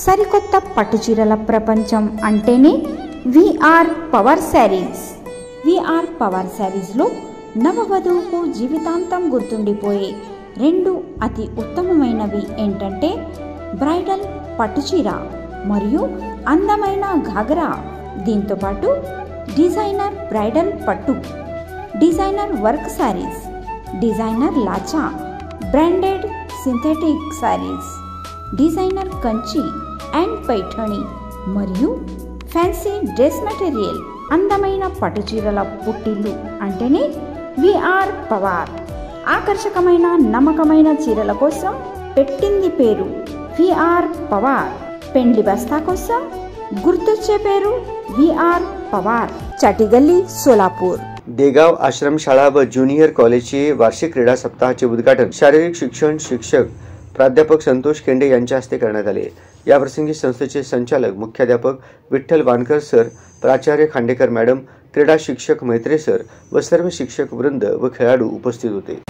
సరికొత్త పట్టుచీరల ప్రపంచం అంటేనే విఆర్ పవర్ శారీస్. విఆర్ పవర్ శారీస్లో నవవధువుకు జీవితాంతం గుర్తుండిపోయే రెండు అతి ఉత్తమమైనవి ఏంటంటే బ్రైడల్ పట్టుచీర మరియు అందమైన ఘాగ్రా. దీంతోపాటు డిజైనర్ బ్రైడల్ పట్టు, డిజైనర్ వర్క్ శారీస్, డిజైనర్ లాచా, branded synthetic saris, designer Kanchi and Paithani మరియు ఫ్యాన్సీ డ్రెస్ మెటీరియల్. అందమైన పట్టుచీరల పుట్టిల్లు అంటేనే విఆర్ పవర్. ఆకర్షకమైన నమ్మకమైన చీరల కోసం పెట్టింది పేరు విఆర్ పవర్. పెండ్లి బస్తా కోసం गुर्तुचे पेरू विआर पवार. चाटीगल्ली सोलापूर. देगाव आश्रम शाळा व ज्युनियर कॉलेजचे वार्षिक क्रीडा सप्ताहाचे उद्घाटन शारीरिक शिक्षण शिक्षक प्राध्यापक संतोष केंडे यांच्या हस्ते करण्यात आले. याप्रसंगी संस्थेचे संचालक मुख्याध्यापक विठ्ठल वानकर सर, प्राचार्य खांडेकर मॅडम, क्रीडा शिक्षक मैत्रे सर व सर्व शिक्षक वृंद व खेळाडू उपस्थित होते.